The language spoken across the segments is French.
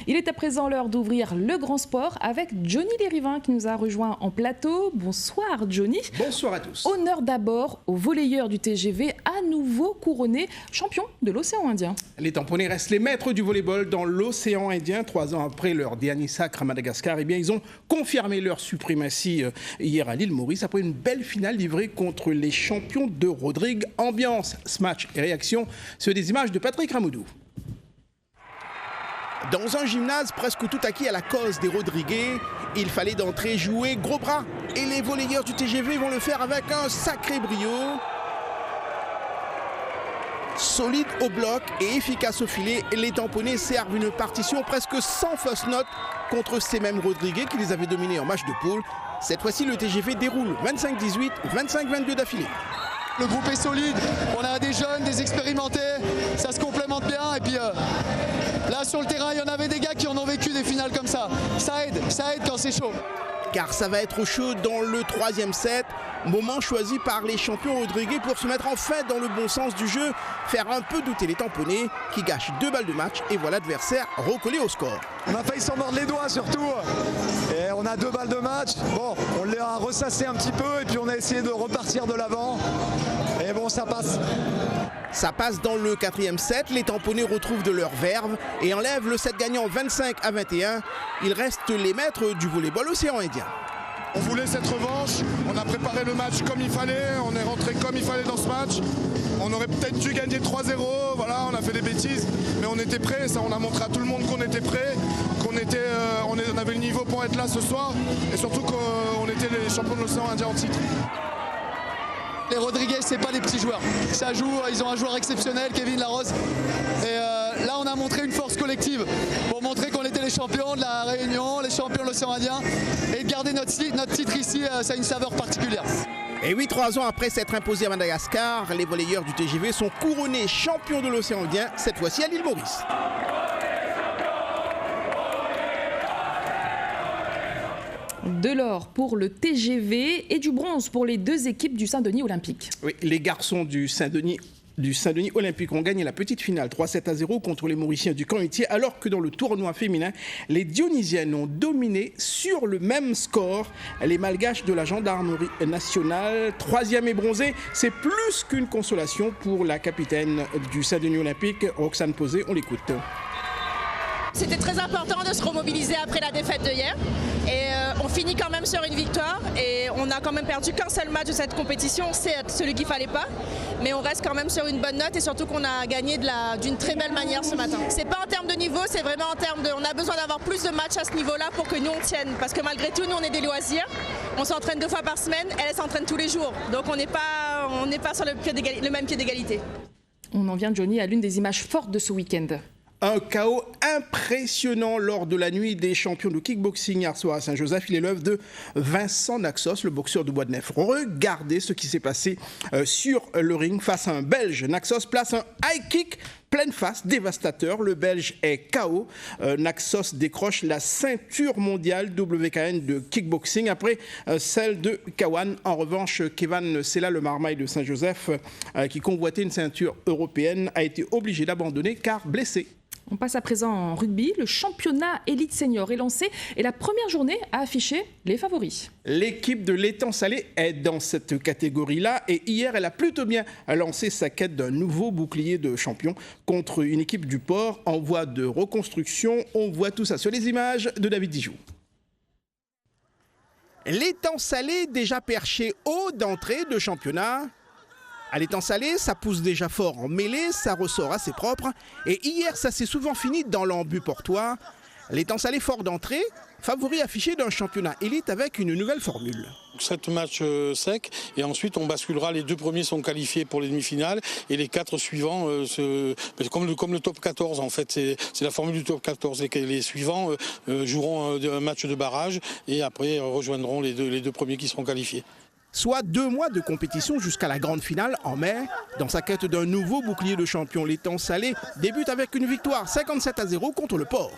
Il est à présent l'heure d'ouvrir le grand sport avec Johnny Lérivin qui nous a rejoint en plateau. Bonsoir Johnny. Bonsoir à tous. Honneur d'abord aux volleyeurs du TGV à nouveau couronnés champions de l'océan Indien. Les Tamponnais restent les maîtres du volleyball dans l'océan Indien. 3 ans après leur dernier sacre à Madagascar, eh bien, ils ont confirmé leur suprématie hier à l'île Maurice après une belle finale livrée contre les champions de Rodrigue. Ambiance, smash et réaction sur des images de Patrick Ramoudou. Dans un gymnase presque tout acquis à la cause des Rodriguais, il fallait d'entrée jouer gros bras. Et les volleyeurs du TGV vont le faire avec un sacré brio. Solide au bloc et efficace au filet, les Tamponnais servent une partition presque sans fausse note contre ces mêmes Rodriguais qui les avaient dominés en match de poule. Cette fois-ci, le TGV déroule 25-18, 25-22 d'affilée. Le groupe est solide, on a des jeunes, des expérimentés, ça se complémente bien et puis là sur le terrain il y en avait des gars qui en ont vécu des finales comme ça. Ça aide quand c'est chaud. Car ça va être chaud dans le 3e set, moment choisi par les champions Rodriguais pour se mettre enfin dans le bon sens du jeu, faire un peu douter les Tamponnais qui gâchent 2 balles de match et voilà l'adversaire recollé au score. On a failli s'en mordre les doigts surtout et on a 2 balles de match. Bon, on les a ressassés un petit peu et puis on a essayé de repartir de l'avant et bon ça passe. Ça passe dans le 4e set, les Tamponnais retrouvent de leur verve et enlèvent le set gagnant 25-21. Ils restent les maîtres du volleyball océan Indien. On voulait cette revanche, on a préparé le match comme il fallait, on est rentré comme il fallait dans ce match. On aurait peut-être dû gagner 3-0, voilà, on a fait des bêtises, mais on était prêts, ça on a montré à tout le monde qu'on était prêts, on avait le niveau pour être là ce soir et surtout qu'on était les champions de l'océan Indien en titre. Les Rodriguez, c'est pas des petits joueurs. Ça joue, ils ont un joueur exceptionnel, Kevin Larose. Et là, on a montré une force collective pour montrer qu'on était les champions de la Réunion, les champions de l'océan Indien. Et de garder notre titre ici, ça a une saveur particulière. Et oui, 3 ans après s'être imposés à Madagascar, les volleyeurs du TGV sont couronnés champions de l'océan Indien, cette fois-ci à l'île Maurice. De l'or pour le TGV et du bronze pour les 2 équipes du Saint-Denis Olympique. Oui, les garçons du Saint-Denis Olympique ont gagné la petite finale 3-7-0 contre les Mauriciens du Camp-Hutier, alors que dans le tournoi féminin, les Dionysiennes ont dominé sur le même score les Malgaches de la Gendarmerie nationale. 3e et bronzé, c'est plus qu'une consolation pour la capitaine du Saint-Denis Olympique, Roxane Posé. On l'écoute. C'était très important de se remobiliser après la défaite de hier et on finit quand même sur une victoire et on a quand même perdu qu'un seul match de cette compétition, c'est celui qu'il ne fallait pas, mais on reste quand même sur une bonne note et surtout qu'on a gagné d'une très belle manière ce matin. C'est pas en termes de niveau, c'est vraiment en termes de, on a besoin d'avoir plus de matchs à ce niveau-là pour que nous on tienne, parce que malgré tout nous on est des loisirs, on s'entraîne 2 fois par semaine, elle s'entraîne tous les jours, donc on n'est pas sur le même pied d'égalité. On en vient Johnny à l'une des images fortes de ce week-end. Un chaos impressionnant lors de la nuit des champions de kickboxing hier soir à Saint-Joseph. Il est l'œuvre de Vincent Naxos, le boxeur de Bois-de-Neuf. Regardez ce qui s'est passé sur le ring face à un Belge. Naxos place un high kick pleine face, dévastateur. Le Belge est KO. Naxos décroche la ceinture mondiale WKN de kickboxing après celle de Kawan. En revanche, Kevin Sella, le marmaille de Saint-Joseph, qui convoitait une ceinture européenne, a été obligé d'abandonner car blessé. On passe à présent en rugby. Le championnat élite senior est lancé et la première journée a affiché les favoris. L'équipe de l'Étang Salé est dans cette catégorie-là et hier, elle a plutôt bien lancé sa quête d'un nouveau bouclier de champion contre une équipe du Port en voie de reconstruction. On voit tout ça sur les images de David Dijoux. L'Étang Salé déjà perché haut d'entrée de championnat. À l'Étang Salé, ça pousse déjà fort en mêlée, ça ressort assez propre. Et hier, ça s'est souvent fini dans l'embut portois. L'Étang Salé fort d'entrée, favori affiché d'un championnat élite avec une nouvelle formule. 7 matchs secs et ensuite on basculera, les 2 premiers sont qualifiés pour les demi-finales et les 4 suivants, comme le top 14 en fait, c'est la formule du top 14 et les suivants joueront un match de barrage et après rejoindront les deux premiers qui seront qualifiés. Soit 2 mois de compétition jusqu'à la grande finale en mai. Dans sa quête d'un nouveau bouclier de champion, l'Étang Salé débute avec une victoire 57-0 contre le Port.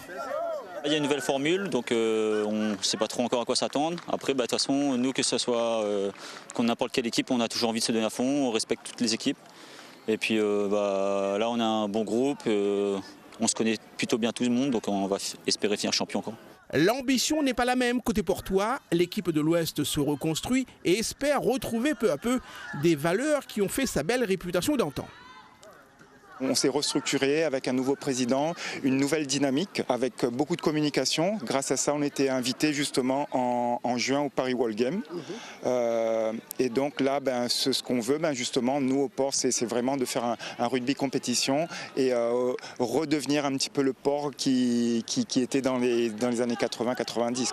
Il y a une nouvelle formule, donc on ne sait pas trop encore à quoi s'attendre. Après, de toute façon, nous, que ce soit contre n'importe quelle équipe, on a toujours envie de se donner à fond, on respecte toutes les équipes. Et puis là, on a un bon groupe. on se connaît plutôt bien tout le monde, donc on va espérer finir champion encore. L'ambition n'est pas la même côté Portois. L'équipe de l'Ouest se reconstruit et espère retrouver peu à peu des valeurs qui ont fait sa belle réputation d'antan. On s'est restructuré avec un nouveau président, une nouvelle dynamique, avec beaucoup de communication. Grâce à ça, on était invité justement en juin au Paris World Game. Et donc là, ce qu'on veut, justement, nous au Port, c'est vraiment de faire un rugby compétition et redevenir un petit peu le Port qui était dans les années 80-90.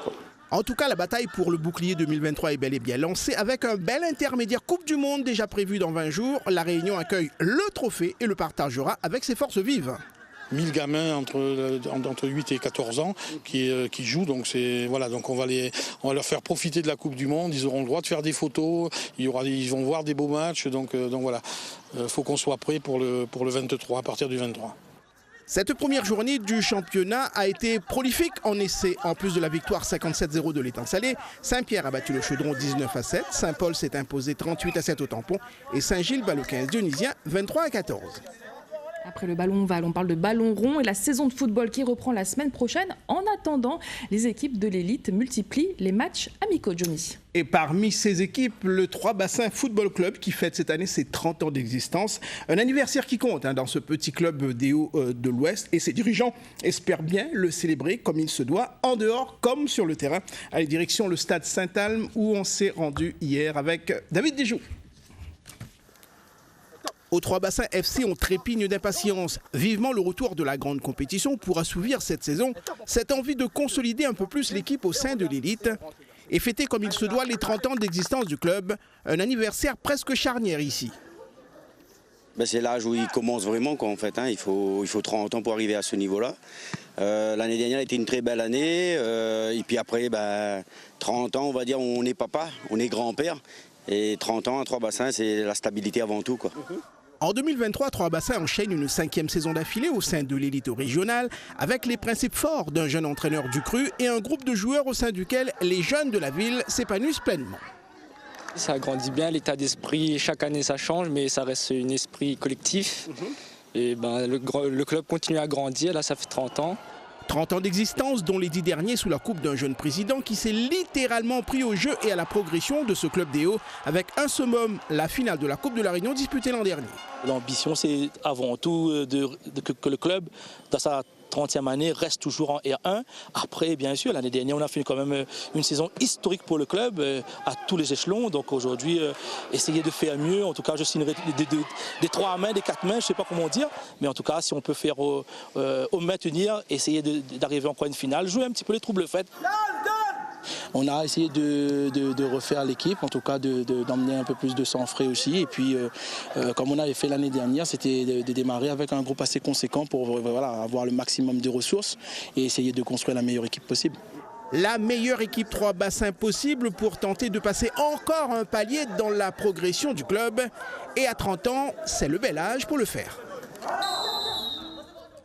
En tout cas, la bataille pour le bouclier 2023 est bel et bien lancée avec un bel intermédiaire Coupe du Monde déjà prévu dans 20 jours. La Réunion accueille le trophée et le partagera avec ses forces vives. 1000 gamins entre 8 et 14 ans qui jouent, donc donc on va leur faire profiter de la Coupe du Monde, ils auront le droit de faire des photos, ils vont voir des beaux matchs, donc voilà, faut qu'on soit prêt pour le 23, à partir du 23. Cette première journée du championnat a été prolifique en essais. En plus de la victoire 57-0 de l'Étang Salé, Saint-Pierre a battu le Chaudron 19-7, Saint-Paul s'est imposé 38-7 au Tampon et Saint-Gilles bat le 15 Dionysien 23-14. Après le ballon ovale, on parle de ballon rond et la saison de football qui reprend la semaine prochaine. En attendant, les équipes de l'élite multiplient les matchs amicaux, Johnny. Et parmi ces équipes, le Trois-Bassins Football Club qui fête cette année ses 30 ans d'existence. Un anniversaire qui compte dans ce petit club des Hauts de l'Ouest. Et ses dirigeants espèrent bien le célébrer comme il se doit, en dehors comme sur le terrain. Allez, direction le stade Saint-Alme où on s'est rendu hier avec David Desjous. Au Trois-Bassins FC, on trépigne d'impatience. Vivement le retour de la grande compétition pour assouvir cette saison cette envie de consolider un peu plus l'équipe au sein de l'élite et fêter comme il se doit les 30 ans d'existence du club. Un anniversaire presque charnière ici. C'est l'âge où il commence vraiment, en fait. Il faut 30 ans pour arriver à ce niveau-là. L'année dernière a été une très belle année. Et puis après, 30 ans, on va dire, on est papa, on est grand-père. Et 30 ans à Trois-Bassins, c'est la stabilité avant tout, En 2023, Trois-Bassins enchaîne une 5e saison d'affilée au sein de l'élite régionale avec les principes forts d'un jeune entraîneur du cru et un groupe de joueurs au sein duquel les jeunes de la ville s'épanouissent pleinement. Ça grandit bien, l'état d'esprit, chaque année ça change, mais ça reste un esprit collectif. Et le club continue à grandir, là ça fait 30 ans. 30 ans d'existence, dont les 10 derniers sous la coupe d'un jeune président qui s'est littéralement pris au jeu et à la progression de ce club des Hauts avec un summum, la finale de la Coupe de la Réunion disputée l'an dernier. L'ambition, c'est avant tout que le club, dans sa 30e année, reste toujours en R1. Après, bien sûr, l'année dernière, on a fait quand même une saison historique pour le club à tous les échelons. Donc aujourd'hui, essayer de faire mieux. En tout cas, je signerai des 3 mains, des 4 mains, je ne sais pas comment dire. Mais en tout cas, si on peut faire au maintenir, essayer d'arriver encore à une finale, jouer un petit peu les troubles faits. On a essayé de refaire l'équipe, en tout cas d'emmener un peu plus de sang frais aussi. Et puis, comme on avait fait l'année dernière, c'était de démarrer avec un groupe assez conséquent pour avoir le maximum de ressources et essayer de construire la meilleure équipe possible. La meilleure équipe Trois-Bassins possible pour tenter de passer encore un palier dans la progression du club. Et à 30 ans, c'est le bel âge pour le faire.